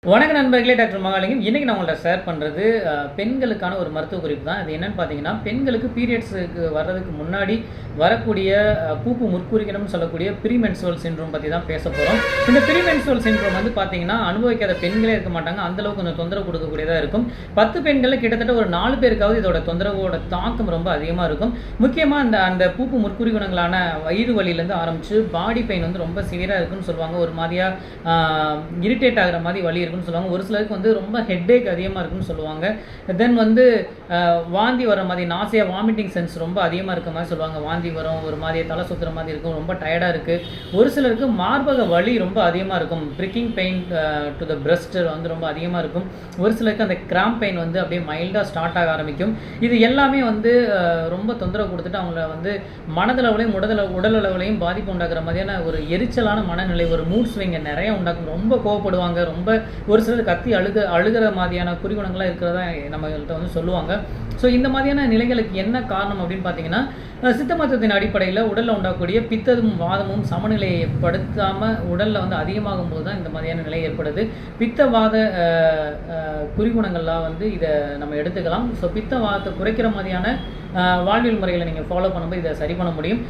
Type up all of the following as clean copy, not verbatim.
வணக்கம் நண்பர்களே, டாக்டர் மகாலிங்கம். இன்றைக்கி நான் உங்கள்ட்ட ஷேர் பண்ணுறது பெண்களுக்கான ஒரு மருத்துவ குறிப்பு தான். இது என்னென்னு பார்த்தீங்கன்னா, பெண்களுக்கு பீரியட்ஸுக்கு வர்றதுக்கு முன்னாடி வரக்கூடிய பூப்பு முற்குறிக்கணும்னு சொல்லக்கூடிய ப்ரீமென்ஸ்ட்ருவல் சிண்ட்ரோம் பற்றி தான் பேச போகிறோம். இந்த ப்ரீமென்ஸ்ட்ருவல் சிண்ட்ரோம் வந்து பார்த்தீங்கன்னா, அனுபவிக்காத பெண்களே இருக்க மாட்டாங்க. அந்தளவுக்கு கொஞ்சம் தொந்தரவு கொடுக்கக்கூடியதாக இருக்கும். 10 பெண்களில் கிட்டத்தட்ட ஒரு 4 பேருக்காவது இதோட தொந்தரவோட தாக்கம் ரொம்ப அதிகமாக இருக்கும். முக்கியமாக அந்த பூப்பு முற்குறிகுணங்களான வயிறு வலியிலேருந்து ஆரம்பித்து பாடி பெயின் வந்து ரொம்ப சிவியராக இருக்குன்னு சொல்லுவாங்க. ஒரு மாதிரியாக இரிட்டேட் ஆகிற மாதிரி வலி இருக்குன்னு சொல்லுவாங்க. ஒரு சிலருக்கு வந்து ரொம்ப ஹெட்டேக் அதிகமாக இருக்குன்னு சொல்லுவாங்க. தென் வந்து வாந்தி வர மாதிரி நாசியா வாமிட்டிங் சென்ஸ் ரொம்ப அதிகமாக இருக்க மாதிரி சொல்லுவாங்க. வாந்தி வரும், ஒரு மாதிரி தலை சுற்றுற மாதிரி இருக்கும், ரொம்ப டயர்டாக இருக்குது. ஒரு சிலருக்கு மார்பக வலி ரொம்ப அதிகமாக இருக்கும். பிரிக்கிங் பெயின் டு த பிரஸ்ட் வந்து ரொம்ப அதிகமாக இருக்கும். ஒரு சிலருக்கு அந்த கிராம்ப் பெயின் வந்து அப்படியே மைல்டாக ஸ்டார்ட் ஆக ஆரம்பிக்கும். இது எல்லாமே வந்து ரொம்ப தொந்தரவு கொடுத்துட்டு அவங்கள வந்து மனதளவுலையும் உடலளவுலையும் பாதிப்பு உண்டாக்குற மாதிரியான ஒரு எரிச்சலான மனநிலை, ஒரு மூட் ஸ்விங்கை நிறைய உண்டாக்கும். ரொம்ப கோவப்படுவாங்க, ரொம்ப ஒரு சிலர் கத்தி அழுகிற மாதிரியான குறிகுணங்களாக இருக்கிறதா நம்மகிட்ட வந்து சொல்லுவாங்க. ஸோ இந்த மாதிரியான நிலைகளுக்கு என்ன காரணம் அப்படின்னு பார்த்தீங்கன்னா, சித்த மருத்துவத்தின் அடிப்படையில் உடலில் உண்டாகக்கூடிய பித்தமும் வாதமும் சமநிலையை ஏற்படுத்தாமல் உடலில் வந்து அதிகமாகும் போது தான் இந்த மாதிரியான நிலை ஏற்படுது. பித்தவாத குறிகுணங்கள்லாம் வந்து இதை நம்ம எடுத்துக்கலாம். ஸோ பித்த வாதத்தை குறைக்கிற மாதிரியான வாழ்வியல் முறைகளை நீங்கள் ஃபாலோ பண்ணும்போது இதை சரி பண்ண முடியும்.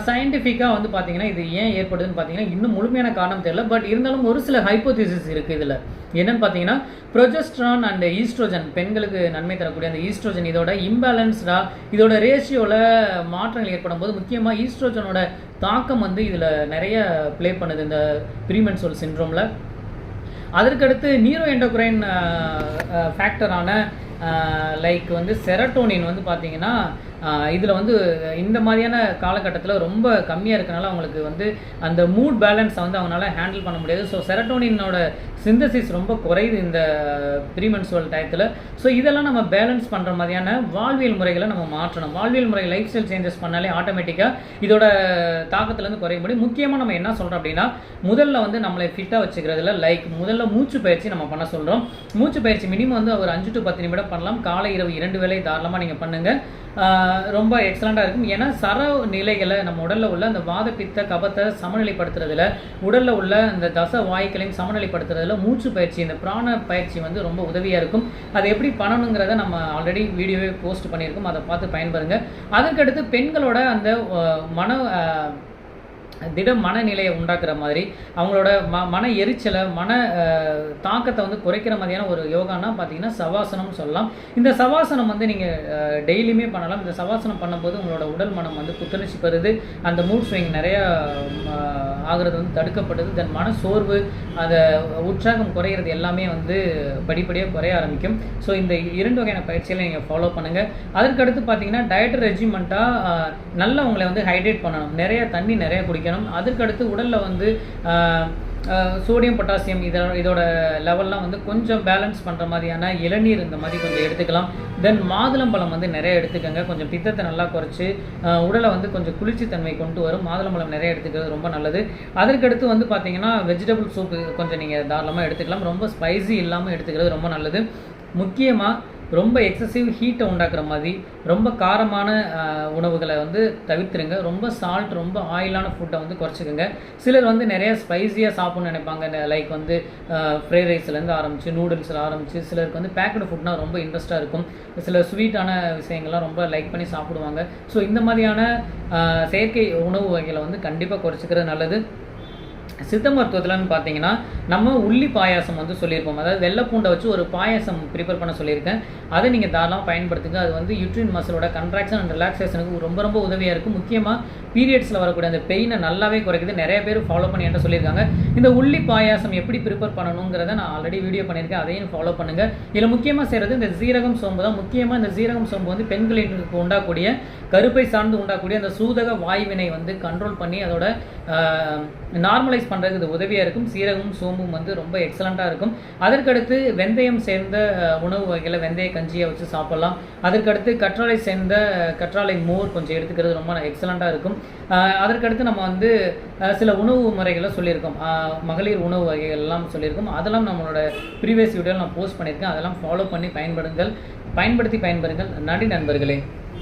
சயின்டிஃபிக்காக வந்து பார்த்தீங்கன்னா இது ஏன் ஏற்படுதுன்னு பார்த்தீங்கன்னா இன்னும் முழுமையான காரணம் தெரியல. பட் இருந்தாலும் ஒரு சில ஹைப்போதீசிஸ் இருக்குது. இதில் என்னென்னு பார்த்தீங்கன்னா, ப்ரொஜெஸ்ட்ரான் அண்ட் ஈஸ்ட்ரோஜன், பெண்களுக்கு நன்மை தரக்கூடிய அந்த ஈஸ்ட்ரோஜன் இதோட இம்பேலன்ஸ்டாக இதோட ரேஷியோவில் மாற்றங்கள் ஏற்படும் போது முக்கியமாக ஈஸ்ட்ரோஜனோட தாக்கம் வந்து இதில் நிறைய ப்ளே பண்ணுது இந்த ப்ரீமென்ஸ்ட்ருவல் சிண்ட்ரோமில். அதற்கடுத்து நியூரோ எண்டோக்ரைன் ஃபேக்டரான லைக் வந்து செரட்டோனின் வந்து பார்த்தீங்கன்னா இதில் வந்து இந்த மாதிரியான காலகட்டத்தில் ரொம்ப கம்மியாக இருக்கனால அவங்களுக்கு வந்து அந்த மூட் பேலன்ஸை வந்து அவங்களால ஹேண்டில் பண்ண முடியாது. ஸோ செரட்டோனினோட சிந்தசிஸ் ரொம்ப குறையுது இந்த ப்ரீமென்ஸ்ட்ருவல் டயத்தில். ஸோ இதெல்லாம் நம்ம பேலன்ஸ் பண்ணுற மாதிரியான வாழ்வியல் முறைகளை நம்ம மாற்றணும். வாழ்வியல் முறை லைஃப் ஸ்டைல் சேஞ்சஸ் பண்ணாலே ஆட்டோமேட்டிக்காக இதோட தாக்கத்துலேருந்து குறைய முடியும். முக்கியமாக நம்ம என்ன சொல்கிறோம் அப்படின்னா, முதல்ல வந்து நம்மளை ஃபிட்டாக வச்சுக்கிறதுல முதல்ல மூச்சு பயிற்சி நம்ம பண்ண சொல்கிறோம். மூச்சு பயிற்சி மினிமம் வந்து ஒரு 5 to 10 நிமிடம் பண்ணலாம். காலை இரவு 2 வேளை தாராளமாக நீங்கள் பண்ணுங்கள். ரொம்ப எக்ஸலண்ட்டாக இருக்கும். ஏன்னா நிலைகளை நம்ம உடலில் உள்ள அந்த வாத பித்த கபத்தை சமநிலைப்படுத்துறதுல, உடலில் உள்ள அந்த தச வாயுக்களையும் சமநிலைப்படுத்துறதுல மூச்சு பயிற்சி, இந்த பிராண பயிற்சி வந்து ரொம்ப உதவியாக இருக்கும். அதை எப்படி பண்ணணுங்கிறத நம்ம ஆல்ரெடி வீடியோவே போஸ்ட் பண்ணியிருக்கோம். அதை பார்த்து பயன்பெறுங்க. அதற்கடுத்து பெண்களோட அந்த மனநிலையை உண்டாக்குற மாதிரி அவங்களோட மன எரிச்சலை தாக்கத்தை வந்து குறைக்கிற மாதிரியான ஒரு யோகானா பார்த்தீங்கன்னா சவாசனம்னு சொல்லலாம். இந்த சவாசனம் வந்து நீங்கள் டெய்லியுமே பண்ணலாம். இந்த சவாசனம் பண்ணும்போது உங்களோட உடல் மனம் வந்து புத்துணர்ச்சி பெறுது. அந்த மூட் ஸ்விங் நிறைய ஆகிறது வந்து தடுக்கப்படுது. தென் மன சோர்வு, அந்த உற்சாகம் குறையிறது எல்லாமே வந்து படிப்படியாக குறைய ஆரம்பிக்கும். ஸோ இந்த 2 வகையான பயிற்சிகளை நீங்கள் ஃபாலோ பண்ணுங்கள். அதற்கடுத்து பார்த்தீங்கன்னா டயட் ரெஜிமெண்ட்டாக நல்லா உங்களை வந்து ஹைட்ரேட் பண்ணணும். நிறைய தண்ணி நிறைய குடிக்கணும். அதற்கடுத்து உடலில் வந்து சோடியம் பொட்டாசியம் இதோட லெவல்லாம் வந்து கொஞ்சம் பேலன்ஸ் பண்ணுற மாதிரியான இளநீர் இந்த மாதிரி கொஞ்சம் எடுத்துக்கலாம். தென் மாதுளம்பழம் வந்து நிறைய எடுத்துக்கோங்க. கொஞ்சம் பித்தத்தை நல்லா குறைச்சி உடலை வந்து கொஞ்சம் குளிர்ச்சி தன்மை கொண்டு வரும். மாதுளம்பழம் நிறைய எடுத்துக்கிறது ரொம்ப நல்லது. அதற்கடுத்து வந்து பார்த்தீங்கன்னா வெஜிடபிள் சூப்பு கொஞ்சம் நீங்கள் தாராளமாக எடுத்துக்கலாம். ரொம்ப ஸ்பைசி இல்லாமல் எடுத்துக்கிறது ரொம்ப நல்லது. முக்கியமாக ரொம்ப எக்ஸசிவ் ஹீட்டை உண்டாக்குற மாதிரி ரொம்ப காரமான உணவுகளை வந்து தவிர்த்துருங்க. ரொம்ப சால்ட், ரொம்ப ஆயிலான ஃபுட்டை வந்து குறைச்சிக்கோங்க. சிலர் வந்து நிறைய ஸ்பைஸியாக சாப்பிட்ணுன்னு நினைப்பாங்க. லைக் வந்து ஃப்ரைட் ரைஸ்லேருந்து ஆரம்பித்து நூடுல்ஸில் ஆரம்பித்து சிலருக்கு வந்து பேக்கடு ஃபுட்னா ரொம்ப இன்ட்ரெஸ்ட்டாக இருக்கும். சில ஸ்வீட்டான விஷயங்கள்லாம் ரொம்ப லைக் பண்ணி சாப்பிடுவாங்க. ஸோ இந்த மாதிரியான செயற்கை உணவு வகைகளை வந்து கண்டிப்பாக குறைச்சிக்கிறது நல்லது. சித்த மருத்துவத்தில்னு பார்த்தீங்கன்னா நம்ம உள்ளி பாயாசம் வந்து சொல்லியிருப்போம். அதாவது வெள்ளைப்பூண்டை வச்சு ஒரு பாயாசம் ப்ரிப்பேர் பண்ண சொல்லியிருக்கேன். அதை நீங்கள் தாராளமாக பயன்படுத்துங்க. அது வந்து யூட்ரின் மசிலோட கன்ட்ராக்ஷன் அண்ட் ரிலாக்ஸேஷனுக்கு ரொம்ப ரொம்ப உதவியாக இருக்கும். முக்கியமாக பீரியட்ஸில் வரக்கூடிய அந்த பெயினை நல்லாவே குறைக்குது. நிறைய பேர் ஃபாலோ பண்ணி என்கிட்ட சொல்லியிருக்காங்க. இந்த உள்ளி பாயாசம் எப்படி ப்ரிப்பேர் பண்ணணுங்கிறத நான் ஆல்ரெடி வீடியோ பண்ணியிருக்கேன். அதையும் ஃபாலோ பண்ணுங்கள். இதில் முக்கியமாக செய்கிறது இந்த சீரகம் சோம்பு தான். முக்கியமாக இந்த சீரகம் சோம்பு வந்து பெண்களுக்கு உண்டாகக்கூடிய கருப்பை சார்ந்து உண்டாகக்கூடிய அந்த சூதக வாய்வினை வந்து கண்ட்ரோல் பண்ணி அதோட நார்மலைஸ் பண்ணுறதுக்கு இது உதவியாக இருக்கும். சீரகமும் சோம்பும் வந்து ரொம்ப எக்ஸலண்ட்டாக இருக்கும். அதற்கடுத்து வெந்தயம் சேர்ந்த உணவு வகைகளை வெந்தய கஞ்சியை வச்சு சாப்பிட்லாம். அதற்கடுத்து கற்றாழை சேர்ந்த கற்றாழை மோர் கொஞ்சம் எடுத்துக்கிறது ரொம்ப எக்ஸலண்ட்டாக இருக்கும். அதற்கடுத்து நம்ம வந்து சில உணவு முறைகளை சொல்லியிருக்கோம். மகளிர் உணவு வகைகள்லாம் சொல்லியிருக்கோம். அதெல்லாம் நம்மளோட ப்ரீவியஸ் வீடியோவில் நான் போஸ்ட் பண்ணியிருக்கேன். அதெல்லாம் ஃபாலோ பண்ணி பயன்படுத்தி பயன்பெறுங்கள். நன்றி நண்பர்களே.